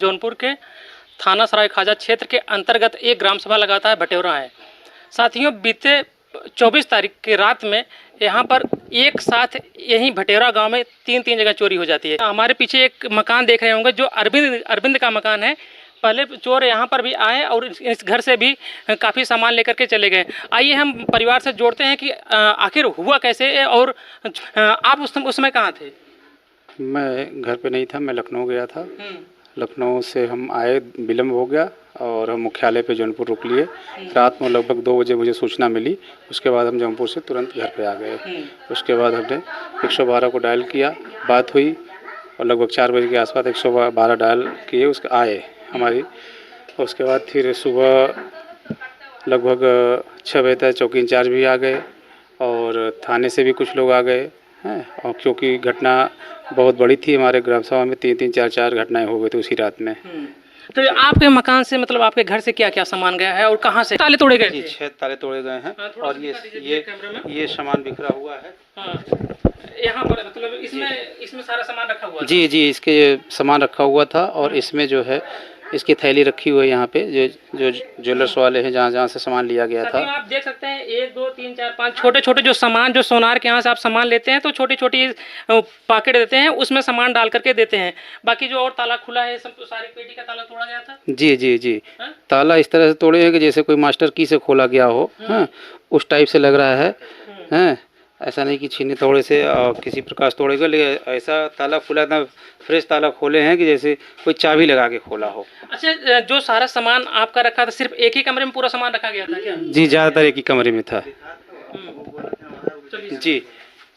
जौनपुर के थाना सराय खाजा क्षेत्र के अंतर्गत एक ग्राम सभा लगाता है भटेवरा है। साथियों, बीते 24 तारीख की रात में यहाँ पर एक साथ यहीं भटेवरा गांव में तीन जगह चोरी हो जाती है। हमारे पीछे एक मकान देख रहे होंगे जो अरविंद का मकान है। पहले चोर यहाँ पर भी आए और इस घर से भी काफ़ी सामान लेकर के चले गए। आइए हम परिवार से जोड़ते हैं कि आखिर हुआ कैसे और आप उस समय कहाँ थे? मैं घर पे नहीं था, मैं लखनऊ गया था। लखनऊ से हम आए, विलम्ब हो गया और हम मुख्यालय पे जौनपुर रुक लिए। रात में लगभग 2 बजे मुझे सूचना मिली। उसके बाद हम जौनपुर से तुरंत घर पे आ गए। उसके बाद हमने 112 को डायल किया, बात हुई और लगभग 4 बजे के आसपास 112 डायल किए, उसके आए हमारी। उसके बाद फिर सुबह लगभग 6 बजे तक चौकी इंचार्ज भी आ गए और थाने से भी कुछ लोग आ गए हैं। और क्योंकि घटना बहुत बड़ी थी, हमारे ग्राम सभा में 3 4 घटनाएं हो गई थी उसी रात में। तो आपके मकान से मतलब आपके घर से क्या क्या सामान गया है और कहाँ से ताले तोड़े गए? 6 ताले तोड़े गए हैं। और ये सामान बिखरा हुआ है। यहाँ पर मतलब इसमें सारा सामान रखा हुआ है? जी, इसके सामान रखा हुआ था और इसमें जो है इसकी थैली रखी हुई है यहाँ पे, जो ज्वेलर्स वाले हैं जहाँ से सामान लिया गया था। आप देख सकते हैं 1 2 3 4 5 छोटे जो सामान, जो सोनार के यहाँ से आप सामान लेते हैं तो छोटी पॉकेट देते हैं, उसमें सामान डाल करके देते हैं। बाकी जो और ताला खुला है, सब सारी पेटी का ताला तोड़ा गया था? जी। ताला इस तरह से तोड़े हैं कि जैसे कोई मास्टर की से खोला गया हो। उस टाइप से लग रहा है। ऐसा नहीं कि छीने तोड़े से किसी प्रकार से तोड़े गए, लेकिन ऐसा ताला खुला था, फ्रेश ताला खोले हैं कि जैसे कोई चाबी लगा के खोला हो। अच्छा, जो सारा सामान आपका रखा था सिर्फ एक ही कमरे में पूरा सामान रखा गया था क्या? जी, ज़्यादातर एक ही कमरे में था। जी,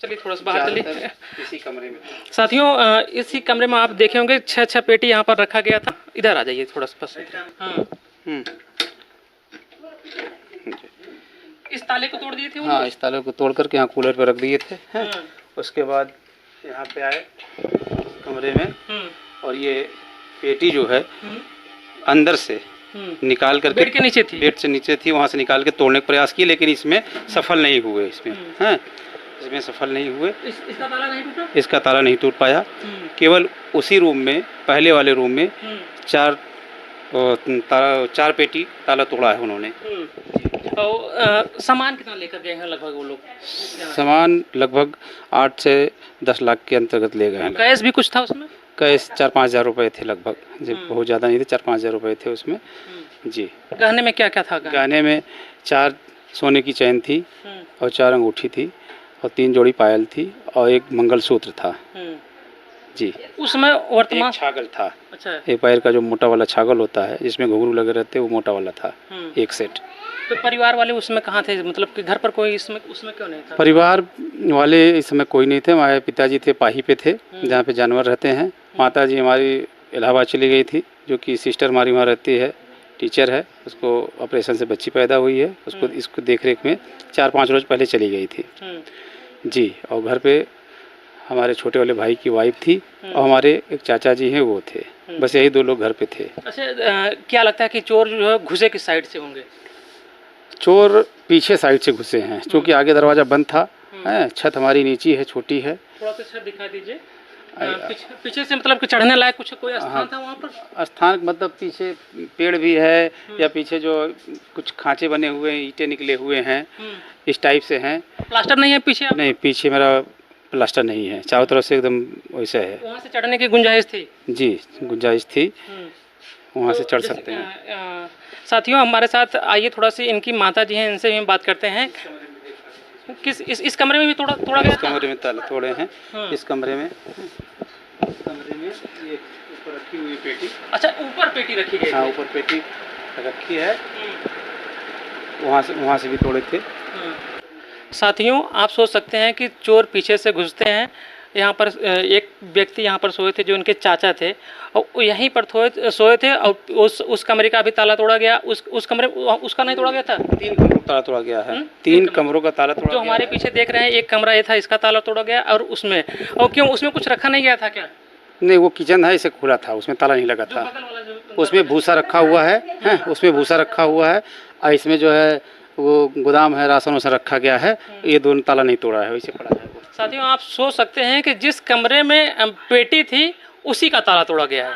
चलिए थोड़ा सा बाहर चलिए। इसी कमरे में साथियों, इसी कमरे में आप देखे होंगे 6 पेटी यहाँ पर रखा गया था। इधर आ जाइए थोड़ा सा पास। इस ताले को तोड़ दिए थे? हाँ, इस ताले को तोड़ करके यहाँ कूलर पे रख दिए थे। उसके बाद यहाँ पे आए कमरे में और ये पेटी जो है अंदर से निकाल करके बेड के नीचे थी, बेड से नीचे थी, वहाँ से निकाल के तोड़ने का प्रयास किए, लेकिन इसमें सफल नहीं हुए। इसमें सफल नहीं हुए। इसका ताला नहीं टूटा? इसका ताला नहीं टूट पाया। केवल उसी रूम में, पहले वाले रूम में 4 पेटी ताला तोड़ा है उन्होंने। और सामान कितना लेकर गए हैं लगभग वो लोग? सामान लगभग 8 से 10 लाख के अंतर्गत ले गए हैं। कैश भी कुछ था उसमें? कैश 4-5 हज़ार रुपये थे लगभग। जी, बहुत ज़्यादा नहीं थे, 4-5 हज़ार रुपये थे उसमें। जी। गहने में क्या क्या था? गहने में 4 सोने की चैन थी और 4 अंगूठी थी और 3 जोड़ी पायल थी और 1 मंगलसूत्र था। जी। उसमें वर्तमान छागल था। अच्छा। एक पैर का जो मोटा वाला छागल होता है जिसमें घुंघरू लगे रहते हैं, वो मोटा वाला था, 1 सेट। तो परिवार वाले उसमें कहाँ थे? मतलब कि घर पर कोई उसमें क्यों नहीं था? परिवार वाले इस समय कोई नहीं थे। हमारे पिताजी थे पाही पे थे, जहाँ पे जानवर रहते हैं। माताजी हमारी इलाहाबाद चली गई थी, जो कि सिस्टर हमारी वहाँ रहती है, टीचर है। उसको ऑपरेशन से बच्ची पैदा हुई है, इसको देख रेख में 4-5 रोज़ पहले चली गई थी। जी। और घर पे हमारे छोटे वाले भाई की वाइफ थी और हमारे एक चाचा जी हैं, वो थे। बस यही 2 लोग घर पे थे। अच्छा, क्या लगता है कि चोर जो है घुसे किस साइड से होंगे? चोर पीछे साइड से घुसे हैं, क्योंकि आगे दरवाज़ा बंद था। छत हमारी नीची है, छोटी है। थोड़ा सा छत दिखा दीजिए। पीछे से मतलब कि चढ़ने लायक कोई स्थान था वहाँ पर? स्थान मतलब पीछे पेड़ भी है या पीछे जो कुछ खांचे बने हुए हैं, ईंटें निकले हुए हैं, इस टाइप से हैं। प्लास्टर नहीं है पीछे? नहीं, पीछे मेरा प्लास्टर नहीं है, चारों तरफ से एकदम वैसा है। वहाँ से चढ़ने की गुंजाइश थी? जी, गुंजाइश थी, वहाँ से चढ़ सकते हैं। साथियों, हमारे साथ आइए, थोड़ा सी इनकी माता जी हैं, इनसे भी बात करते हैं। इस कमरे में भी तोड़ा गया? इस कमरे में ताले तोड़े हैं। इस कमरे में ये ऊपर रखी हुई पेटी। अच्छा, ऊपर पेटी रखी गई? हाँ, ऊपर पेटी रखी है, वहाँ से भी तोड़े थे। साथियों, आप सोच सकते हैं कि चोर पीछे से घुसते हैं। यहाँ पर एक व्यक्ति यहाँ पर सोए थे जो उनके चाचा थे, और यहीं पर सोए थे और उस कमरे का भी ताला तोड़ा गया। उस कमरे उसका नहीं तोड़ा गया था? 3 कमरों का ताला तोड़ा गया है। 3 कमरों का ताला तोड़ा जो हमारे पीछे देख रहे हैं, एक कमरा ये था, इसका ताला तोड़ा गया। और उसमें क्यों, उसमें कुछ रखा नहीं गया था क्या? नहीं, वो किचन है, इसे खुला था, उसमें ताला नहीं लगा था। उसमें भूसा रखा हुआ है, उसमें भूसा रखा हुआ है और इसमें जो है वो गोदाम है, राशन वासन रखा गया है। ये दोनों ताला नहीं तोड़ा है, वैसे पड़ा है। साथियों, आप सोच सकते हैं कि जिस कमरे में पेटी थी उसी का ताला तोड़ा गया है।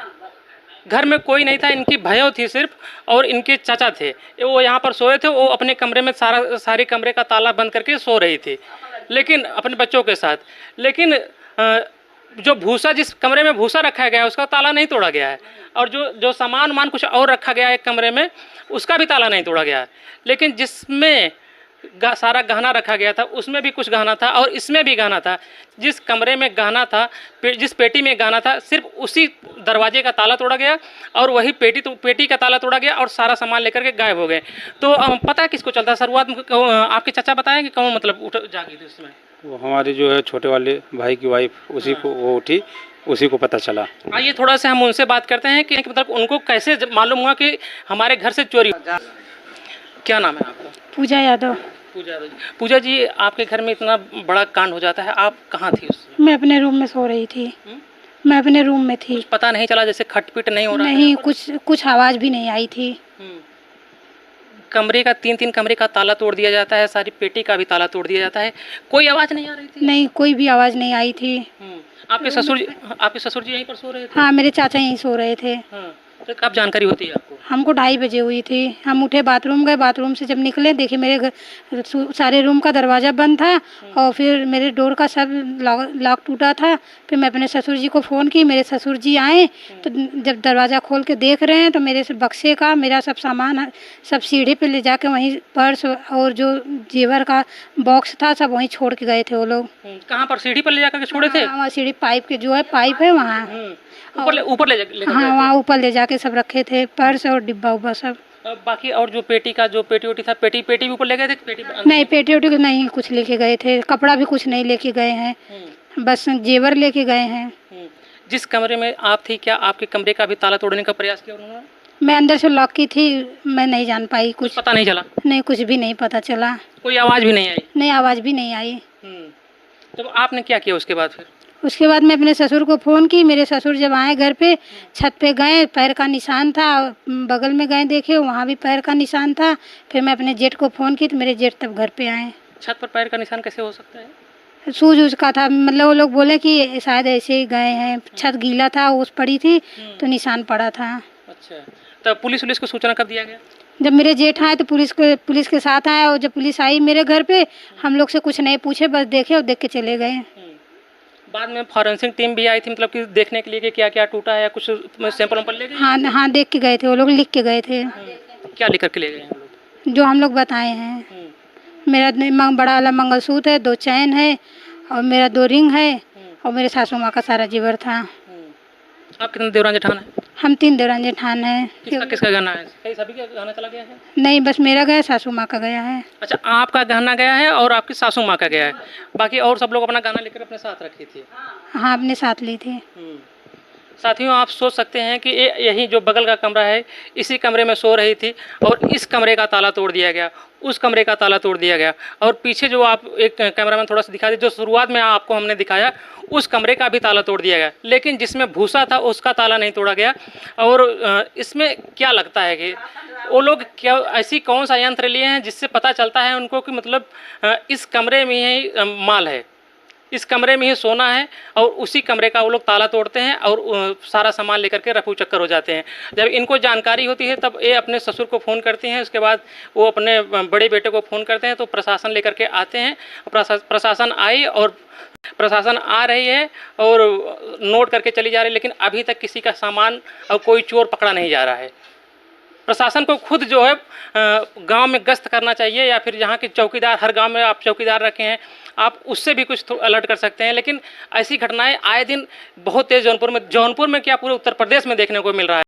घर में कोई नहीं था, इनकी भयो थी सिर्फ और इनके चाचा थे। वो यहाँ पर सोए थे, वो अपने कमरे में सारे कमरे का ताला बंद करके सो रही थी, लेकिन अपने बच्चों के साथ। लेकिन जो भूसा, जिस कमरे में भूसा रखा गया है उसका ताला नहीं तोड़ा गया है, और जो सामान कुछ और रखा गया है एक कमरे में उसका भी ताला नहीं तोड़ा गया है। लेकिन जिसमें सारा गहना रखा गया था उसमें भी कुछ गहना था और इसमें भी गहना था। जिस कमरे में गहना था, जिस पेटी में गहना था, सिर्फ उसी दरवाजे का ताला तोड़ा गया और वही पेटी का ताला तोड़ा गया और सारा सामान लेकर के गायब हो गए। तो पता है किसको चलता? शुरुआत में आपके चाचा बताएं कि कौन मतलब उठ जागी थी उसमें? वो हमारे जो है छोटे वाले भाई की वाइफ, उसी को वो उठी, उसी को पता चला। आइए थोड़ा सा हम उनसे बात करते हैं कि मतलब उनको कैसे मालूम हुआ कि हमारे घर से चोरी। क्या नाम है आपका? पूजा यादव। पूजा यादव जी। पूजा जी, आपके घर में इतना बड़ा कांड हो जाता है, आप कहाँ थी उस समय? मैं अपने रूम में सो रही थी। मैं अपने रूम में थी। कुछ पता नहीं चला जैसे खटपिट नहीं हो रहा? नहीं, कुछ आवाज़ भी नहीं आई थी। कमरे का 3 कमरे का ताला तोड़ दिया जाता है, सारी पेटी का भी ताला तोड़ दिया जाता है, कोई आवाज़ नहीं आ रही थी? नहीं, कोई भी आवाज़ नहीं आई थी। आपके ससुर जी यहीं पर सो रहे थे? हाँ, मेरे चाचा यहीं सो रहे थे। हाँ, तो कब जानकारी होती है आपको? हमको 2:30 बजे हुई थी। हम उठे, बाथरूम गए, बाथरूम से जब निकले देखे मेरे घर सारे रूम का दरवाज़ा बंद था और फिर मेरे डोर का सब लॉक टूटा था। फिर मैं अपने ससुर जी को फ़ोन की, मेरे ससुर जी आए तो जब दरवाज़ा खोल के देख रहे हैं तो मेरे बक्से का मेरा सब सामान सब सीढ़ी पे ले जाके वहीं पर्स और जो जेवर का बॉक्स था सब वहीं छोड़ के गए थे वो लोग। कहाँ पर? सीढ़ी पर ले जाकर के छोड़े थे? वहाँ सीढ़ी पाइप के जो है पाइप है वहाँ। ऊपर ले हाँ, वहाँ ऊपर ले जाके सब रखे थे, पर्स और डिब्बा उब्बा सब। बाकी और जो पेटी ओटी था, पेटी भी ऊपर ले गए थे? नहीं, पेटी ओटी नहीं कुछ लेके गए थे, कपड़ा भी कुछ नहीं लेके गए हैं, बस जेवर लेके गए हैं। जिस कमरे में आप थी, क्या आपके कमरे का भी ताला तोड़ने का प्रयास किया उन्होंने? मैं अंदर से लॉक की थी, मैं नहीं जान पाई, कुछ पता नहीं चला? नहीं, कुछ भी नहीं पता चला। कोई आवाज़ भी नहीं आई? नहीं, आवाज़ भी नहीं आई। तो आपने क्या किया उसके बाद? फिर उसके बाद मैं अपने ससुर को फ़ोन की। मेरे ससुर जब आए घर पे, छत पे गए, पैर का निशान था, बगल में गए देखे वहाँ भी पैर का निशान था। फिर मैं अपने जेठ को फ़ोन की तो मेरे जेठ तब घर पे आए। छत पर पैर का निशान कैसे हो सकता है? सूझ उसका था, मतलब वो लोग बोले कि शायद ऐसे ही गए हैं, छत गीला था, ओस पड़ी थी तो निशान पड़ा था। अच्छा, तो पुलिस को सूचना कब दिया गया? जब मेरे जेठ आए तो पुलिस के साथ आए, और जब पुलिस आई मेरे घर पे, हम लोग से कुछ नहीं पूछे, बस देखे और देख के चले गए। बाद में फॉरेंसिक टीम भी आई थी, मतलब कि देखने के लिए कि क्या क्या टूटा है या कुछ सैंपल ले गए? हाँ हाँ, देख के गए थे वो लोग, लिख के गए थे। क्या लिख करके ले गए हैं वो लोग? जो हम लोग बताए हैं। मेरा बड़ा वाला मंगलसूत्र है, 2 चैन है और मेरा 2 रिंग है और मेरे सासू माँ का सारा जेवर था। आप कितने देवरान जेठान हैं? हम 3 देवरान जेठान हैं। किसका गहना है? कहीं सभी का गहना चला गया है? नहीं, बस मेरा गया, सासू माँ का गया है। अच्छा, आपका गहना गया है और आपकी सासू माँ का गया है, बाकी और सब लोग अपना गहना लेकर अपने साथ रखी थी? हाँ, अपने साथ ली थी। साथियों, आप सोच सकते हैं कि यही जो बगल का कमरा है, इसी कमरे में सो रही थी और इस कमरे का ताला तोड़ दिया गया, उस कमरे का ताला तोड़ दिया गया, और पीछे जो आप एक कैमरा में थोड़ा सा दिखा दे, जो शुरुआत में आपको हमने दिखाया, उस कमरे का भी ताला तोड़ दिया गया, लेकिन जिसमें भूसा था उसका ताला नहीं तोड़ा गया। और इसमें क्या लगता है कि वो लोग क्या ऐसी कौन सा यंत्र लिए हैं जिससे पता चलता है उनको कि मतलब इस कमरे में ही माल है, इस कमरे में ही सोना है, और उसी कमरे का वो लोग ताला तोड़ते हैं और सारा सामान लेकर के रफू चक्कर हो जाते हैं। जब इनको जानकारी होती है तब ये अपने ससुर को फ़ोन करती हैं, उसके बाद वो अपने बड़े बेटे को फ़ोन करते हैं, तो प्रशासन लेकर के आते हैं। प्रशासन आई और प्रशासन आ रही है और नोट करके चली जा रही है, लेकिन अभी तक किसी का सामान और कोई चोर पकड़ा नहीं जा रहा है। प्रशासन को खुद जो है गांव में गश्त करना चाहिए, या फिर यहाँ के चौकीदार, हर गांव में आप चौकीदार रखे हैं, आप उससे भी कुछ अलर्ट कर सकते हैं। लेकिन ऐसी घटनाएं आए दिन बहुत तेज़ जौनपुर में क्या पूरे उत्तर प्रदेश में देखने को मिल रहा है।